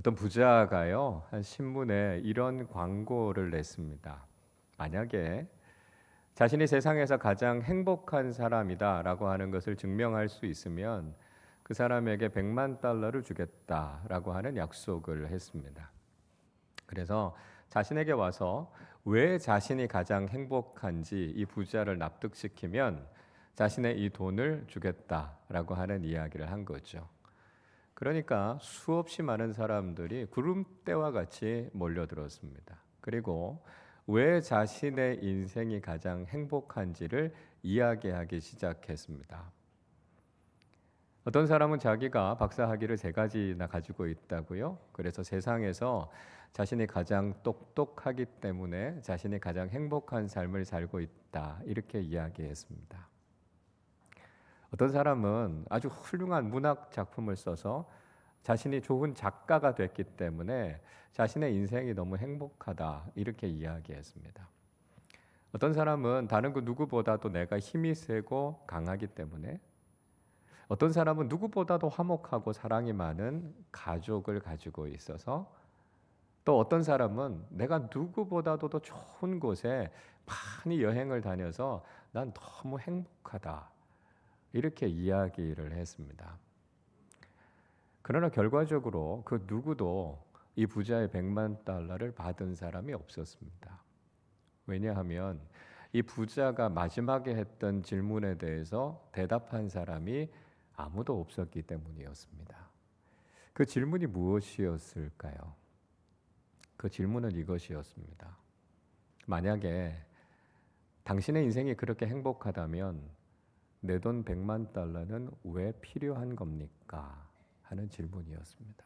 어떤 부자가요, 한 신문에 이런 광고를 냈습니다. 만약에 자신이 세상에서 가장 행복한 사람이다라고 하는 것을 증명할 수 있으면 그 사람에게 100만 달러를 주겠다라고 하는 약속을 했습니다. 그래서 자신에게 와서 왜 자신이 가장 행복한지 이 부자를 납득시키면 자신의 이 돈을 주겠다라고 하는 이야기를 한 거죠. 그러니까 수없이 많은 사람들이 구름대와 같이 몰려들었습니다. 그리고 왜 자신의 인생이 가장 행복한지를 이야기하기 시작했습니다. 어떤 사람은 자기가 박사 학위를 3가지나 가지고 있다고요. 그래서 세상에서 자신이 가장 똑똑하기 때문에 자신이 가장 행복한 삶을 살고 있다. 이렇게 이야기했습니다. 어떤 사람은 아주 훌륭한 문학 작품을 써서 자신이 좋은 작가가 됐기 때문에 자신의 인생이 너무 행복하다 이렇게 이야기했습니다. 어떤 사람은 다른 그 누구보다도 내가 힘이 세고 강하기 때문에, 어떤 사람은 누구보다도 화목하고 사랑이 많은 가족을 가지고 있어서, 또 어떤 사람은 내가 누구보다도 더 좋은 곳에 많이 여행을 다녀서 난 너무 행복하다 이렇게 이야기를 했습니다. 그러나 결과적으로 그 누구도 이 부자의 100만 달러를 받은 사람이 없었습니다. 왜냐하면 이 부자가 마지막에 했던 질문에 대해서 대답한 사람이 아무도 없었기 때문이었습니다. 그 질문이 무엇이었을까요? 그 질문은 이것이었습니다. 만약에 당신의 인생이 그렇게 행복하다면 내 돈 100만 달러는 왜 필요한 겁니까? 하는 질문이었습니다.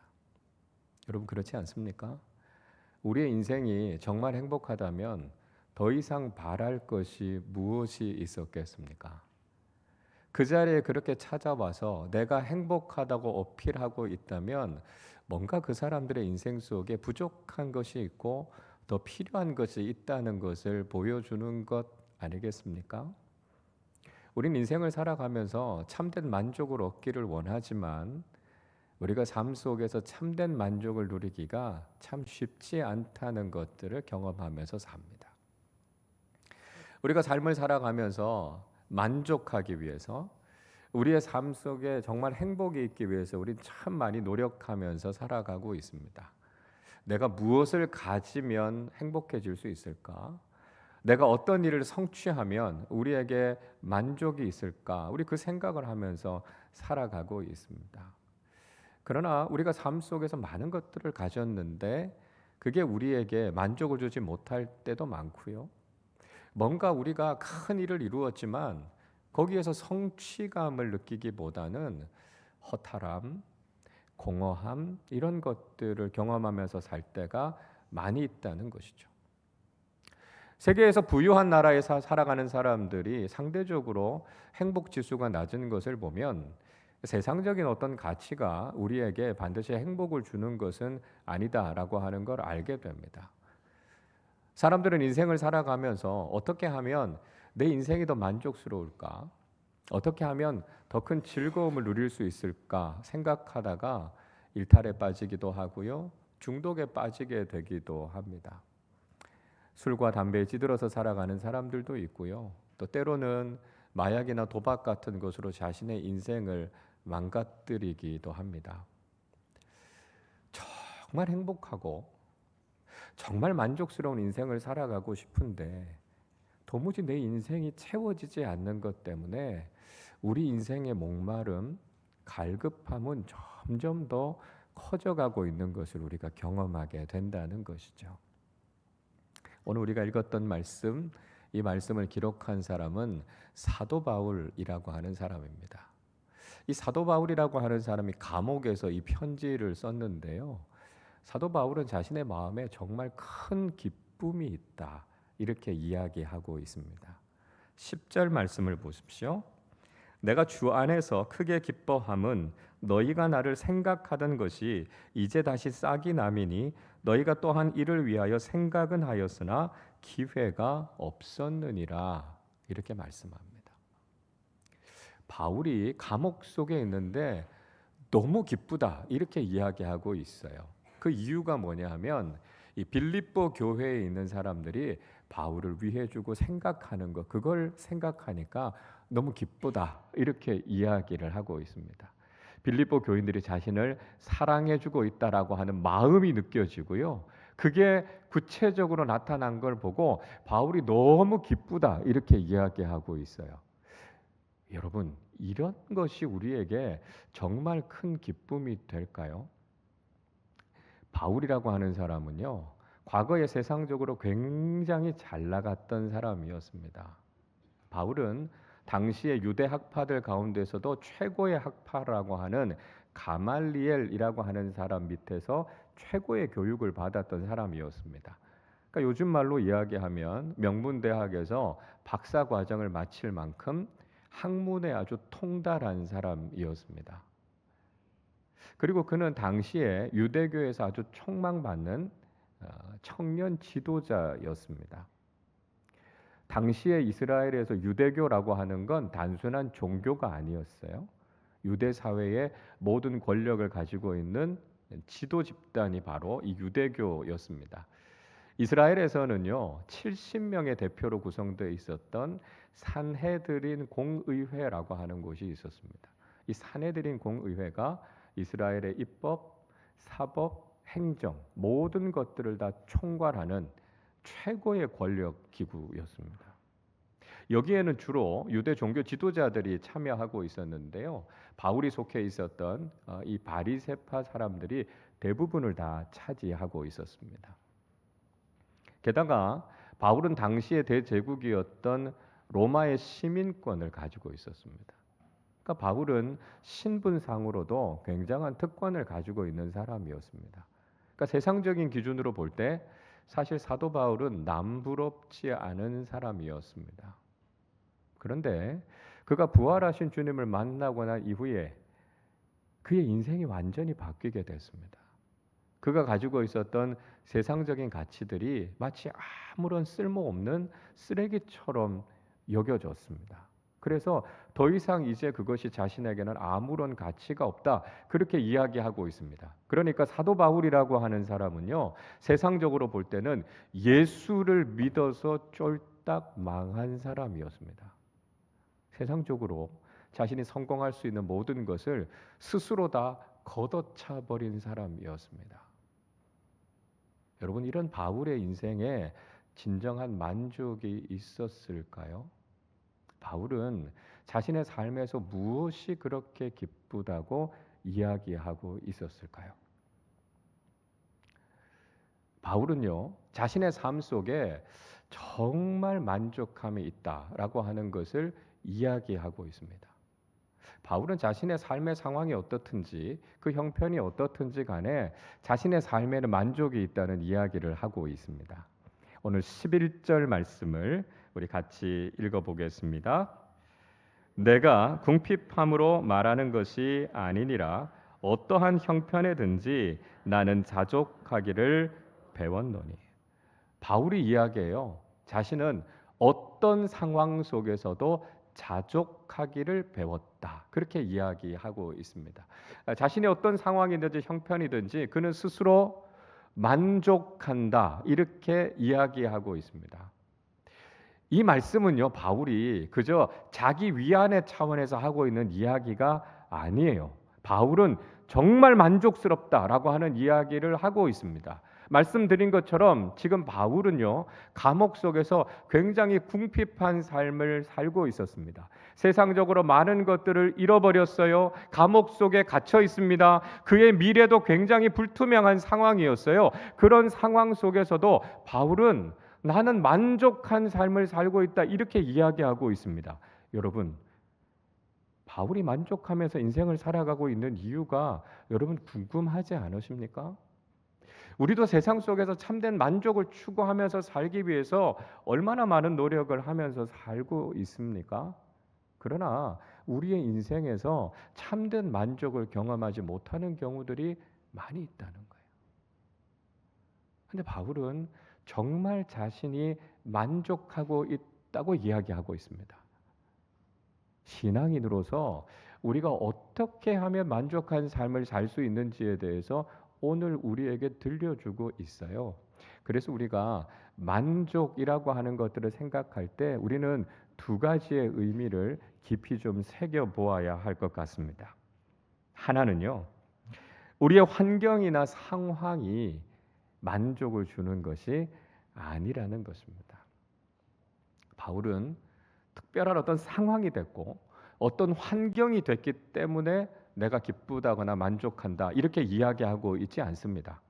여러분 그렇지 않습니까? 우리의 인생이 정말 행복하다면 더 이상 바랄 것이 무엇이 있었겠습니까? 그 자리에 그렇게 찾아와서 내가 행복하다고 어필하고 있다면 뭔가 그 사람들의 인생 속에 부족한 것이 있고 더 필요한 것이 있다는 것을 보여주는 것 아니겠습니까? 우린 인생을 살아가면서 참된 만족을 얻기를 원하지만 우리가 삶 속에서 참된 만족을 누리기가 참 쉽지 않다는 것들을 경험하면서 삽니다. 우리가 삶을 살아가면서 만족하기 위해서, 우리의 삶 속에 정말 행복이 있기 위해서 우린 참 많이 노력하면서 살아가고 있습니다. 내가 무엇을 가지면 행복해질 수 있을까? 내가 어떤 일을 성취하면 우리에게 만족이 있을까? 우리 그 생각을 하면서 살아가고 있습니다. 그러나 우리가 삶 속에서 많은 것들을 가졌는데 그게 우리에게 만족을 주지 못할 때도 많고요. 뭔가 우리가 큰 일을 이루었지만 거기에서 성취감을 느끼기보다는 허탈함, 공허함 이런 것들을 경험하면서 살 때가 많이 있다는 것이죠. 세계에서 부유한 나라에 살아가는 사람들이 상대적으로 행복 지수가 낮은 것을 보면 세상적인 어떤 가치가 우리에게 반드시 행복을 주는 것은 아니다라고 하는 걸 알게 됩니다. 사람들은 인생을 살아가면서 어떻게 하면 내 인생이 더 만족스러울까? 어떻게 하면 더 큰 즐거움을 누릴 수 있을까 생각하다가 일탈에 빠지기도 하고요. 중독에 빠지게 되기도 합니다. 술과 담배에 찌들어서 살아가는 사람들도 있고요. 또 때로는 마약이나 도박 같은 것으로 자신의 인생을 망가뜨리기도 합니다. 정말 행복하고 정말 만족스러운 인생을 살아가고 싶은데 도무지 내 인생이 채워지지 않는 것 때문에 우리 인생의 목마름, 갈급함은 점점 더 커져가고 있는 것을 우리가 경험하게 된다는 것이죠. 오늘 우리가 읽었던 말씀, 이 말씀을 기록한 사람은 사도 바울이라고 하는 사람입니다. 이 사도 바울이라고 하는 사람이 감옥에서 이 편지를 썼는데요. 사도 바울은 자신의 마음에 정말 큰 기쁨이 있다 이렇게 이야기하고 있습니다. 10절 말씀을 보십시오. 내가 주 안에서 크게 기뻐함은 너희가 나를 생각하던 것이 이제 다시 싹이 나미니 너희가 또한 이를 위하여 생각은 하였으나 기회가 없었느니라 이렇게 말씀합니다. 바울이 감옥 속에 있는데 너무 기쁘다 이렇게 이야기하고 있어요. 그 이유가 뭐냐 하면 이 빌립보 교회에 있는 사람들이 바울을 위해주고 생각하는 것, 그걸 생각하니까 너무 기쁘다, 이렇게 이야기를 하고 있습니다. 빌립보 교인들이 자신을 사랑해주고 있다라고 하는 마음이 느껴지고요. 그게 구체적으로 나타난 걸 보고 바울이 너무 기쁘다, 이렇게 이야기하고 있어요. 여러분, 이런 것이 우리에게 정말 큰 기쁨이 될까요? 바울이라고 하는 사람은요, 과거에 세상적으로 굉장히 잘 나갔던 사람이었습니다. 바울은 당시의 유대 학파들 가운데서도 최고의 학파라고 하는 가말리엘이라고 하는 사람 밑에서 최고의 교육을 받았던 사람이었습니다. 그러니까 요즘 말로 이야기하면 명문대학에서 박사 과정을 마칠 만큼 학문에 아주 통달한 사람이었습니다. 그리고 그는 당시에 유대교에서 아주 촉망받는 청년 지도자였습니다. 당시에 이스라엘에서 유대교라고 하는 건 단순한 종교가 아니었어요. 유대 사회의 모든 권력을 가지고 있는 지도 집단이 바로 이 유대교였습니다. 이스라엘에서는요, 70명의 대표로 구성되어 있었던 산헤드린 공의회라고 하는 곳이 있었습니다. 이 산헤드린 공의회가 이스라엘의 입법, 사법, 행정 모든 것들을 다 총괄하는 최고의 권력 기구였습니다. 여기에는 주로 유대 종교 지도자들이 참여하고 있었는데요. 바울이 속해 있었던 이 바리새파 사람들이 대부분을 다 차지하고 있었습니다. 게다가 바울은 당시의 대제국이었던 로마의 시민권을 가지고 있었습니다. 그러니까 바울은 신분상으로도 굉장한 특권을 가지고 있는 사람이었습니다. 그러니까 세상적인 기준으로 볼 때 사실 사도 바울은 남부럽지 않은 사람이었습니다. 그런데 그가 부활하신 주님을 만나고 난 이후에 그의 인생이 완전히 바뀌게 됐습니다. 그가 가지고 있었던 세상적인 가치들이 마치 아무런 쓸모없는 쓰레기처럼 여겨졌습니다. 그래서 더 이상 이제 그것이 자신에게는 아무런 가치가 없다, 그렇게 이야기하고 있습니다. 그러니까 사도 바울이라고 하는 사람은요, 세상적으로 볼 때는 예수를 믿어서 쫄딱 망한 사람이었습니다. 세상적으로 자신이 성공할 수 있는 모든 것을 스스로 다 걷어차 버린 사람이었습니다. 여러분, 이런 바울의 인생에 진정한 만족이 있었을까요? 바울은 자신의 삶에서 무엇이 그렇게 기쁘다고 이야기하고 있었을까요? 바울은요, 자신의 삶 속에 정말 만족함이 있다라고 하는 것을 이야기하고 있습니다. 바울은 자신의 삶의 상황이 어떻든지 그 형편이 어떻든지 간에 자신의 삶에는 만족이 있다는 이야기를 하고 있습니다. 오늘 11절 말씀을 우리 같이 읽어보겠습니다. 내가 궁핍함으로 말하는 것이 아니니라. 어떠한 형편에든지 나는 자족하기를 배웠노니. 바울이 이야기해요. 자신은 어떤 상황 속에서도 자족하기를 배웠다, 그렇게 이야기하고 있습니다. 자신이 어떤 상황이든지 형편이든지 그는 스스로 만족한다, 이렇게 이야기하고 있습니다. 이 말씀은요, 바울이 그저 자기 위안의 차원에서 하고 있는 이야기가 아니에요. 바울은 정말 만족스럽다라고 하는 이야기를 하고 있습니다. 말씀드린 것처럼 지금 바울은요, 감옥 속에서 굉장히 궁핍한 삶을 살고 있었습니다. 세상적으로 많은 것들을 잃어버렸어요. 감옥 속에 갇혀 있습니다. 그의 미래도 굉장히 불투명한 상황이었어요. 그런 상황 속에서도 바울은 나는 만족한 삶을 살고 있다, 이렇게 이야기하고 있습니다. 여러분, 바울이 만족하면서 인생을 살아가고 있는 이유가 여러분 궁금하지 않으십니까? 우리도 세상 속에서 참된 만족을 추구하면서 살기 위해서 얼마나 많은 노력을 하면서 살고 있습니까? 그러나 우리의 인생에서 참된 만족을 경험하지 못하는 경우들이 많이 있다는 거예요. 그런데 바울은 정말 자신이 만족하고 있다고 이야기하고 있습니다. 신앙인으로서 우리가 어떻게 하면 만족한 삶을 살 수 있는지에 대해서 오늘 우리에게 들려주고 있어요. 그래서 우리가 만족이라고 하는 것들을 생각할 때 우리는 두 가지의 의미를 깊이 좀 새겨 보아야 할 것 같습니다. 하나는요, 우리의 환경이나 상황이 만족을 주는 것이 아니라는 것입니다. 바울은 특별한 어떤 상황이 됐고 어떤 환경이 됐기 때문에 내가 기쁘다거나 만족한다 이렇게 이야기하고 있지 않습니다.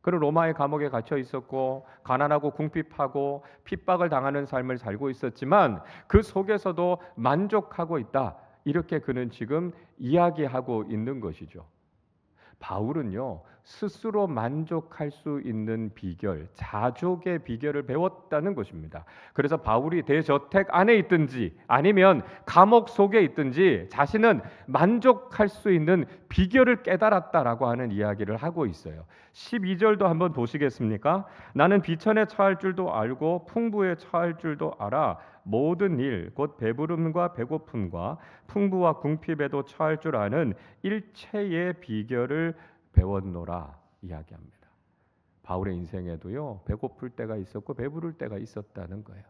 그는 로마의 감옥에 갇혀 있었고 가난하고 궁핍하고 핍박을 당하는 삶을 살고 있었지만 그 속에서도 만족하고 있다. 이렇게 그는 지금 이야기하고 있는 것이죠. 바울은요, 스스로 만족할 수 있는 비결, 자족의 비결을 배웠다는 것입니다. 그래서 바울이 대저택 안에 있든지 아니면 감옥 속에 있든지 자신은 만족할 수 있는 비결을 깨달았다라고 하는 이야기를 하고 있어요. 12절도 한번 보시겠습니까? 나는 비천에 처할 줄도 알고 풍부에 처할 줄도 알아 모든 일, 곧 배부름과 배고픔과 풍부와 궁핍에도 처할 줄 아는 일체의 비결을 배웠노라 이야기합니다. 바울의 인생에도요, 배고플 때가 있었고 배부를 때가 있었다는 거예요.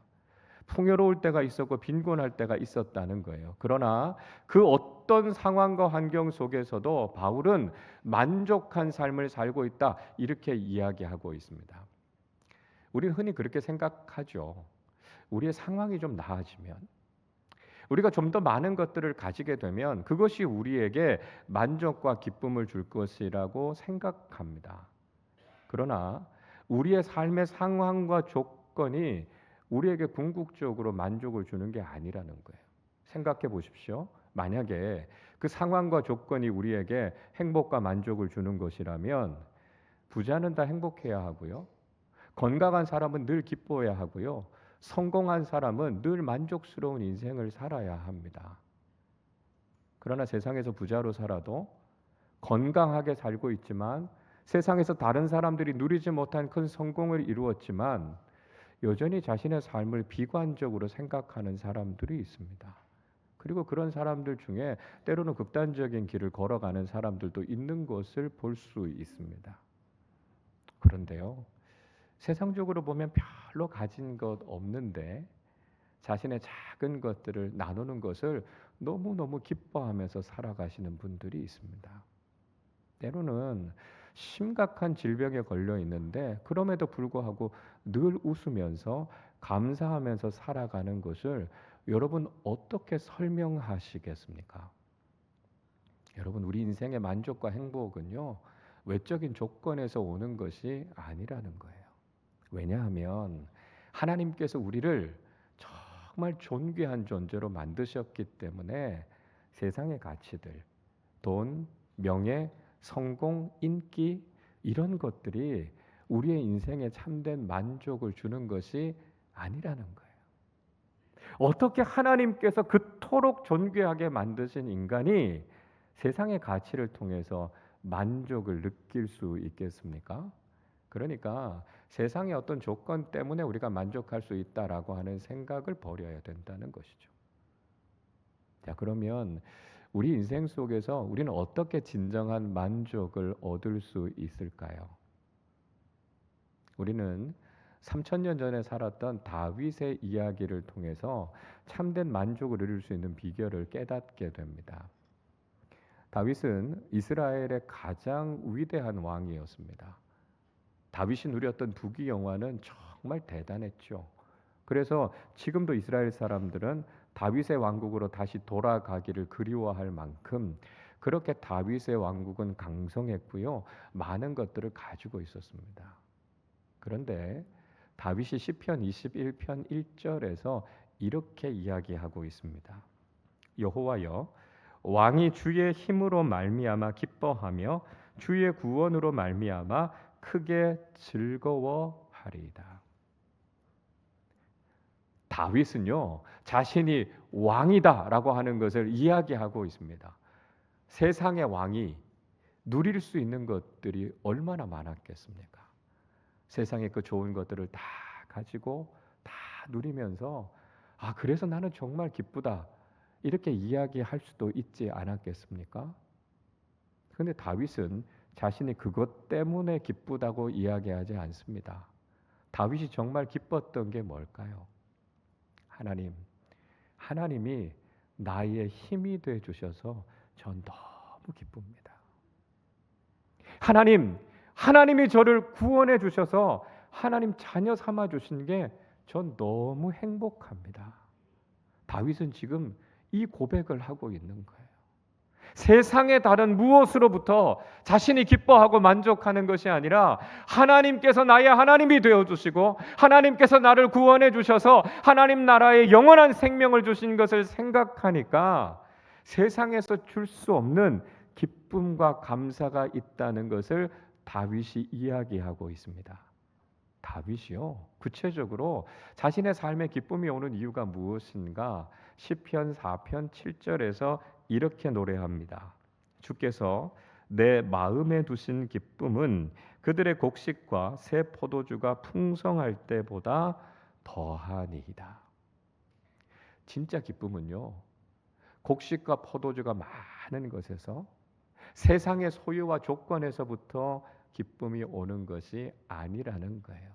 풍요로울 때가 있었고 빈곤할 때가 있었다는 거예요. 그러나 그 어떤 상황과 환경 속에서도 바울은 만족한 삶을 살고 있다 이렇게 이야기하고 있습니다. 우리는 흔히 그렇게 생각하죠. 우리의 상황이 좀 나아지면, 우리가 좀 더 많은 것들을 가지게 되면 그것이 우리에게 만족과 기쁨을 줄 것이라고 생각합니다. 그러나 우리의 삶의 상황과 조건이 우리에게 궁극적으로 만족을 주는 게 아니라는 거예요. 생각해 보십시오. 만약에 그 상황과 조건이 우리에게 행복과 만족을 주는 것이라면 부자는 다 행복해야 하고요. 건강한 사람은 늘 기뻐해야 하고요. 성공한 사람은 늘 만족스러운 인생을 살아야 합니다. 그러나 세상에서 부자로 살아도 건강하게 살고 있지만 세상에서 다른 사람들이 누리지 못한 큰 성공을 이루었지만 여전히 자신의 삶을 비관적으로 생각하는 사람들이 있습니다. 그리고 그런 사람들 중에 때로는 극단적인 길을 걸어가는 사람들도 있는 것을 볼 수 있습니다. 그런데요, 세상적으로 보면 별로 가진 것 없는데 자신의 작은 것들을 나누는 것을 너무너무 기뻐하면서 살아가시는 분들이 있습니다. 때로는 심각한 질병에 걸려 있는데 그럼에도 불구하고 늘 웃으면서 감사하면서 살아가는 것을 여러분 어떻게 설명하시겠습니까? 여러분, 우리 인생의 만족과 행복은요, 외적인 조건에서 오는 것이 아니라는 거예요. 왜냐하면 하나님께서 우리를 정말 존귀한 존재로 만드셨기 때문에 세상의 가치들, 돈, 명예, 성공, 인기 이런 것들이 우리의 인생에 참된 만족을 주는 것이 아니라는 거예요. 어떻게 하나님께서 그토록 존귀하게 만드신 인간이 세상의 가치를 통해서 만족을 느낄 수 있겠습니까? 그러니까 세상의 어떤 조건 때문에 우리가 만족할 수 있다라고 하는 생각을 버려야 된다는 것이죠. 자, 그러면 우리 인생 속에서 우리는 어떻게 진정한 만족을 얻을 수 있을까요? 우리는 3000년 전에 살았던 다윗의 이야기를 통해서 참된 만족을 누릴 수 있는 비결을 깨닫게 됩니다. 다윗은 이스라엘의 가장 위대한 왕이었습니다. 다윗이 누렸던 부귀영화는 정말 대단했죠. 그래서 지금도 이스라엘 사람들은 다윗의 왕국으로 다시 돌아가기를 그리워할 만큼 그렇게 다윗의 왕국은 강성했고요. 많은 것들을 가지고 있었습니다. 그런데 다윗이 시편 21편 1절에서 이렇게 이야기하고 있습니다. 여호와여, 왕이 주의 힘으로 말미암아 기뻐하며 주의 구원으로 말미암아 크게 즐거워하리이다. 다윗은요, 자신이 왕이다라고 하는 것을 이야기하고 있습니다. 세상의 왕이 누릴 수 있는 것들이 얼마나 많았겠습니까? 세상의 그 좋은 것들을 다 가지고 다 누리면서 그래서 나는 정말 기쁘다 이렇게 이야기할 수도 있지 않았겠습니까? 그런데 다윗은 자신이 그것 때문에 기쁘다고 이야기하지 않습니다. 다윗이 정말 기뻤던 게 뭘까요? 하나님이 나의 힘이 돼 주셔서 전 너무 기쁩니다. 하나님이 저를 구원해 주셔서 하나님 자녀 삼아 주신 게 전 너무 행복합니다. 다윗은 지금 이 고백을 하고 있는 거예요. 세상의 다른 무엇으로부터 자신이 기뻐하고 만족하는 것이 아니라 하나님께서 나의 하나님이 되어주시고 하나님께서 나를 구원해 주셔서 하나님 나라의 영원한 생명을 주신 것을 생각하니까 세상에서 줄 수 없는 기쁨과 감사가 있다는 것을 다윗이 이야기하고 있습니다. 다윗이요, 구체적으로 자신의 삶에 기쁨이 오는 이유가 무엇인가? 시편 4편 7절에서 이렇게 노래합니다. 주께서 내 마음에 두신 기쁨은 그들의 곡식과 새 포도주가 풍성할 때보다 더하니이다. 진짜 기쁨은요, 곡식과 포도주가 많은 것에서 세상의 소유와 조건에서부터 기쁨이 오는 것이 아니라는 거예요.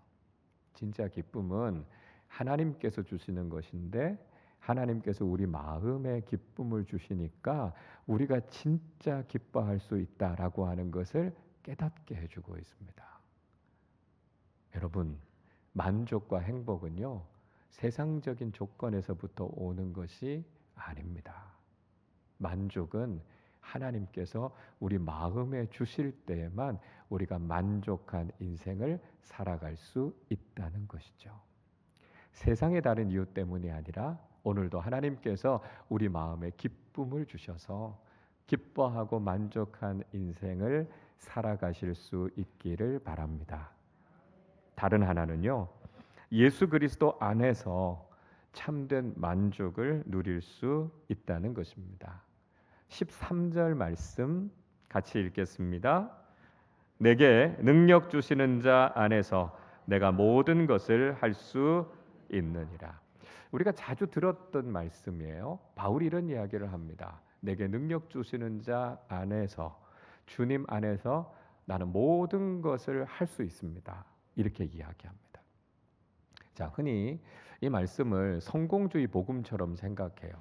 진짜 기쁨은 하나님께서 주시는 것인데 하나님께서 우리 마음에 기쁨을 주시니까 우리가 진짜 기뻐할 수 있다라고 하는 것을 깨닫게 해주고 있습니다. 여러분, 만족과 행복은요, 세상적인 조건에서부터 오는 것이 아닙니다. 만족은 하나님께서 우리 마음에 주실 때에만 우리가 만족한 인생을 살아갈 수 있다는 것이죠. 세상의 다른 이유 때문이 아니라 오늘도 하나님께서 우리 마음에 기쁨을 주셔서 기뻐하고 만족한 인생을 살아가실 수 있기를 바랍니다. 다른 하나는요, 예수 그리스도 안에서 참된 만족을 누릴 수 있다는 것입니다. 13절 말씀 같이 읽겠습니다. 내게 능력 주시는 자 안에서 내가 모든 것을 할 수 있느니라. 우리가 자주 들었던 말씀이에요. 바울이 이런 이야기를 합니다. 내게 능력 주시는 자 안에서, 주님 안에서 나는 모든 것을 할 수 있습니다. 이렇게 이야기합니다. 자, 흔히 이 말씀을 성공주의 복음처럼 생각해요.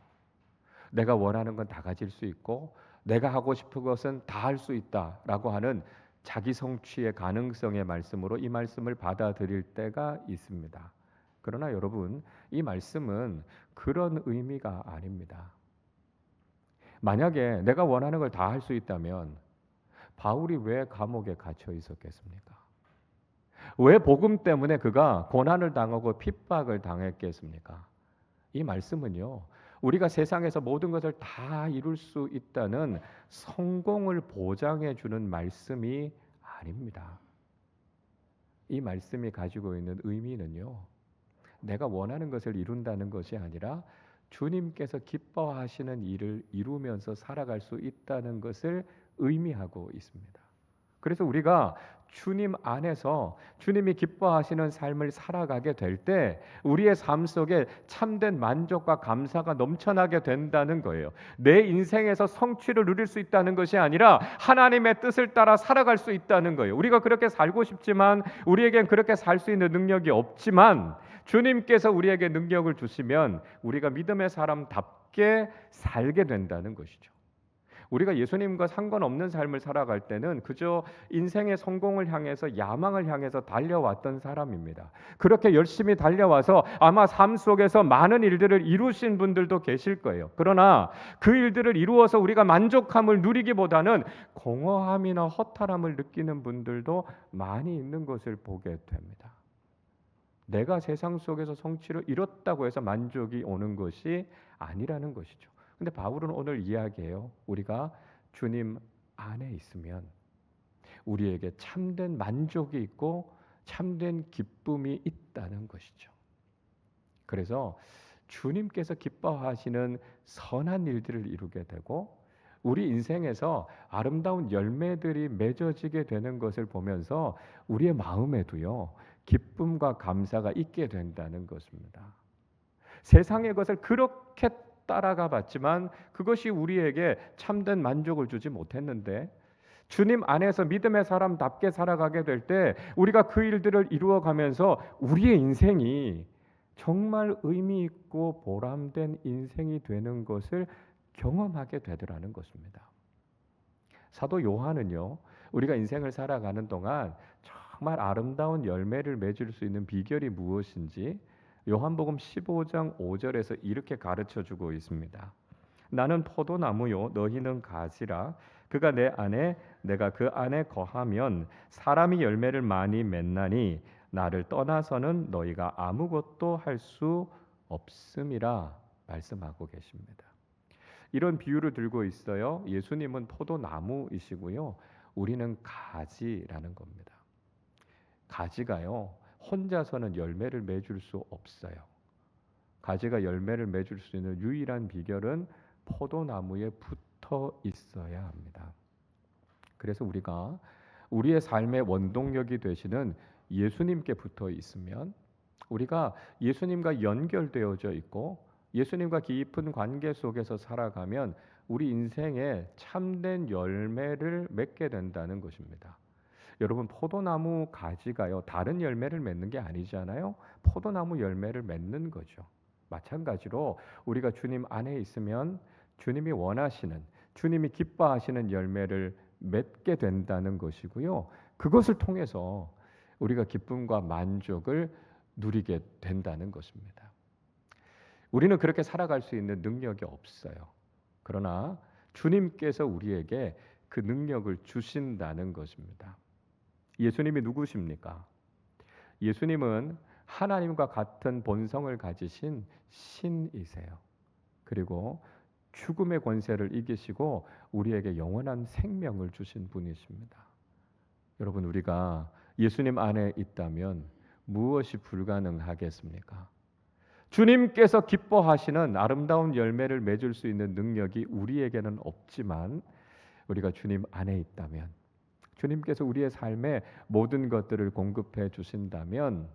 내가 원하는 건 다 가질 수 있고 내가 하고 싶은 것은 다 할 수 있다라고 하는 자기 성취의 가능성의 말씀으로 이 말씀을 받아들일 때가 있습니다. 그러나 여러분, 이 말씀은 그런 의미가 아닙니다. 만약에 내가 원하는 걸 다 할 수 있다면 바울이 왜 감옥에 갇혀 있었겠습니까? 왜 복음 때문에 그가 고난을 당하고 핍박을 당했겠습니까? 이 말씀은요, 우리가 세상에서 모든 것을 다 이룰 수 있다는 성공을 보장해 주는 말씀이 아닙니다. 이 말씀이 가지고 있는 의미는요, 내가 원하는 것을 이룬다는 것이 아니라 주님께서 기뻐하시는 일을 이루면서 살아갈 수 있다는 것을 의미하고 있습니다. 그래서 우리가 주님 안에서 주님이 기뻐하시는 삶을 살아가게 될 때 우리의 삶 속에 참된 만족과 감사가 넘쳐나게 된다는 거예요. 내 인생에서 성취를 누릴 수 있다는 것이 아니라 하나님의 뜻을 따라 살아갈 수 있다는 거예요. 우리가 그렇게 살고 싶지만 우리에겐 그렇게 살 수 있는 능력이 없지만 주님께서 우리에게 능력을 주시면 우리가 믿음의 사람답게 살게 된다는 것이죠. 우리가 예수님과 상관없는 삶을 살아갈 때는 그저 인생의 성공을 향해서, 야망을 향해서 달려왔던 사람입니다. 그렇게 열심히 달려와서 아마 삶 속에서 많은 일들을 이루신 분들도 계실 거예요. 그러나 그 일들을 이루어서 우리가 만족함을 누리기보다는 공허함이나 허탈함을 느끼는 분들도 많이 있는 것을 보게 됩니다. 내가 세상 속에서 성취를 이뤘다고 해서 만족이 오는 것이 아니라는 것이죠. 근데 바울은 오늘 이야기해요. 우리가 주님 안에 있으면 우리에게 참된 만족이 있고 참된 기쁨이 있다는 것이죠. 그래서 주님께서 기뻐하시는 선한 일들을 이루게 되고 우리 인생에서 아름다운 열매들이 맺어지게 되는 것을 보면서 우리의 마음에도요, 기쁨과 감사가 있게 된다는 것입니다. 세상의 것을 그렇게 따라가 봤지만 그것이 우리에게 참된 만족을 주지 못했는데 주님 안에서 믿음의 사람답게 살아가게 될 때 우리가 그 일들을 이루어가면서 우리의 인생이 정말 의미 있고 보람된 인생이 되는 것을 경험하게 되더라는 것입니다. 사도 요한은요, 우리가 인생을 살아가는 동안 정말 아름다운 열매를 맺을 수 있는 비결이 무엇인지 요한복음 15장 5절에서 이렇게 가르쳐 주고 있습니다. 나는 포도나무요 너희는 가지라. 그가 내 안에 내가 그 안에 거하면 사람이 열매를 많이 맺나니 나를 떠나서는 너희가 아무것도 할 수 없음이라 말씀하고 계십니다. 이런 비유를 들고 있어요. 예수님은 포도나무이시고요, 우리는 가지라는 겁니다. 가지가요, 혼자서는 열매를 맺을 수 없어요. 가지가 열매를 맺을 수 있는 유일한 비결은 포도나무에 붙어 있어야 합니다. 그래서 우리가 우리의 삶의 원동력이 되시는 예수님께 붙어 있으면, 우리가 예수님과 연결되어져 있고 예수님과 깊은 관계 속에서 살아가면 우리 인생에 참된 열매를 맺게 된다는 것입니다. 여러분, 포도나무 가지가요, 다른 열매를 맺는 게 아니잖아요. 포도나무 열매를 맺는 거죠. 마찬가지로 우리가 주님 안에 있으면 주님이 원하시는, 주님이 기뻐하시는 열매를 맺게 된다는 것이고요, 그것을 통해서 우리가 기쁨과 만족을 누리게 된다는 것입니다. 우리는 그렇게 살아갈 수 있는 능력이 없어요. 그러나 주님께서 우리에게 그 능력을 주신다는 것입니다. 예수님이 누구십니까? 예수님은 하나님과 같은 본성을 가지신 신이세요. 그리고 죽음의 권세를 이기시고 우리에게 영원한 생명을 주신 분이십니다. 여러분, 우리가 예수님 안에 있다면 무엇이 불가능하겠습니까? 주님께서 기뻐하시는 아름다운 열매를 맺을 수 있는 능력이 우리에게는 없지만, 우리가 주님 안에 있다면, 주님께서 우리의 삶에 모든 것들을 공급해 주신다면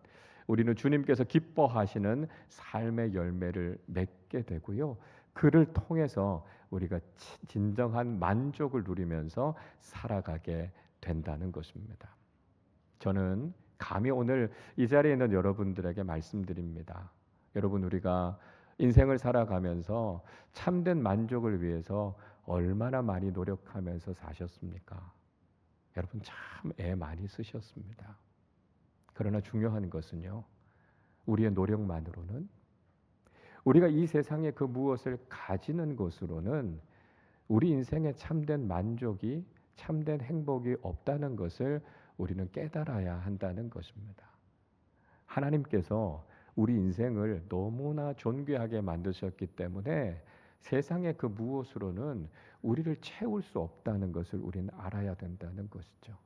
우리는 주님께서 기뻐하시는 삶의 열매를 맺게 되고요, 그를 통해서 우리가 진정한 만족을 누리면서 살아가게 된다는 것입니다. 저는 감히 오늘 이 자리에 있는 여러분들에게 말씀드립니다. 여러분, 우리가 인생을 살아가면서 참된 만족을 위해서 얼마나 많이 노력하면서 사셨습니까? 여러분, 참 애 많이 쓰셨습니다. 그러나 중요한 것은요, 우리의 노력만으로는, 우리가 이 세상에 그 무엇을 가지는 것으로는 우리 인생에 참된 만족이, 참된 행복이 없다는 것을 우리는 깨달아야 한다는 것입니다. 하나님께서 우리 인생을 너무나 존귀하게 만드셨기 때문에 세상의 그 무엇으로는 우리를 채울 수 없다는 것을 우리는 알아야 된다는 것이죠.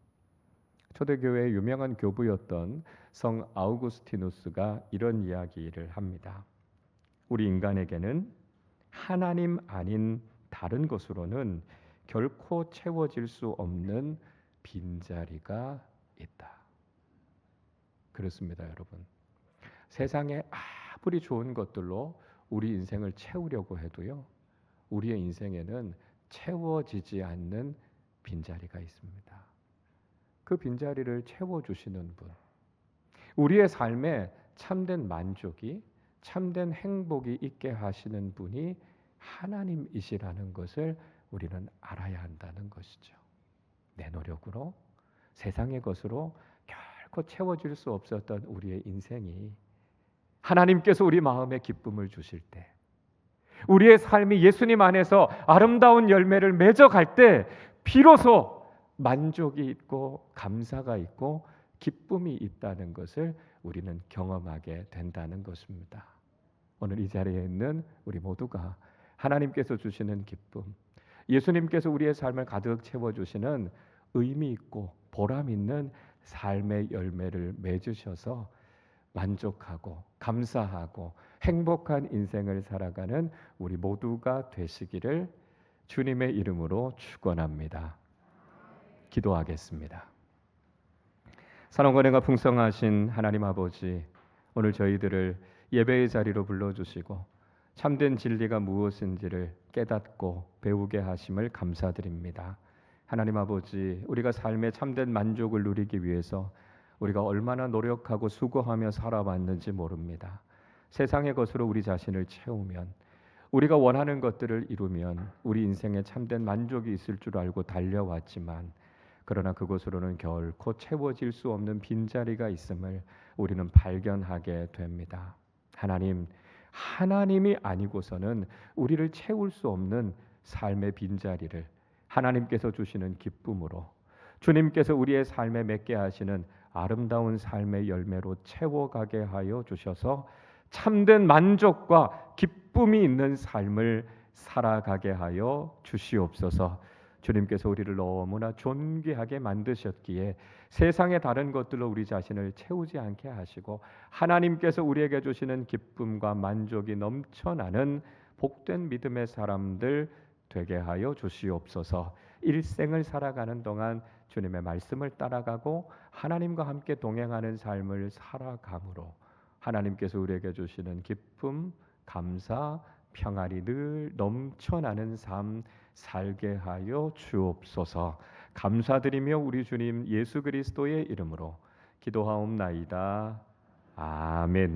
초대교회의 유명한 교부였던 성 아우구스티누스가 이런 이야기를 합니다. 우리 인간에게는 하나님 아닌 다른 것으로는 결코 채워질 수 없는 빈자리가 있다. 그렇습니다, 여러분. 세상에 아무리 좋은 것들로 우리 인생을 채우려고 해도요, 우리의 인생에는 채워지지 않는 빈자리가 있습니다. 그 빈자리를 채워주시는 분, 우리의 삶에 참된 만족이, 참된 행복이 있게 하시는 분이 하나님이시라는 것을 우리는 알아야 한다는 것이죠. 내 노력으로, 세상의 것으로 결코 채워질 수 없었던 우리의 인생이 하나님께서 우리 마음에 기쁨을 주실 때, 우리의 삶이 예수님 안에서 아름다운 열매를 맺어갈 때 비로소 만족이 있고 감사가 있고 기쁨이 있다는 것을 우리는 경험하게 된다는 것입니다. 오늘 이 자리에 있는 우리 모두가 하나님께서 주시는 기쁨, 예수님께서 우리의 삶을 가득 채워주시는 의미 있고 보람 있는 삶의 열매를 맺으셔서 만족하고 감사하고 행복한 인생을 살아가는 우리 모두가 되시기를 주님의 이름으로 축원합니다. 기도하겠습니다. 사랑과 풍성하신 하나님 아버지, 오늘 저희들을 예배의 자리로 불러주시고 참된 진리가 무엇인지를 깨닫고 배우게 하심을 감사드립니다. 하나님 아버지, 우리가 삶의 참된 만족을 누리기 위해서 우리가 얼마나 노력하고 수고하며 살아왔는지 모릅니다. 세상의 것으로 우리 자신을 채우면, 우리가 원하는 것들을 이루면 우리 인생에 참된 만족이 있을 줄 알고 달려왔지만, 그러나 그것으로는 결코 채워질 수 없는 빈자리가 있음을 우리는 발견하게 됩니다. 하나님이 아니고서는 우리를 채울 수 없는 삶의 빈자리를 하나님께서 주시는 기쁨으로, 주님께서 우리의 삶에 맺게 하시는 아름다운 삶의 열매로 채워가게 하여 주셔서 참된 만족과 기쁨이 있는 삶을 살아가게 하여 주시옵소서. 주님께서 우리를 너무나 존귀하게 만드셨기에 세상의 다른 것들로 우리 자신을 채우지 않게 하시고, 하나님께서 우리에게 주시는 기쁨과 만족이 넘쳐나는 복된 믿음의 사람들 되게 하여 주시옵소서. 일생을 살아가는 동안 주님의 말씀을 따라가고 하나님과 함께 동행하는 삶을 살아감으로 하나님께서 우리에게 주시는 기쁨, 감사, 평안이 늘 넘쳐나는 삶 살게 하여 주옵소서. 감사드리며 우리 주님 예수 그리스도의 이름으로 기도하옵나이다. 아멘.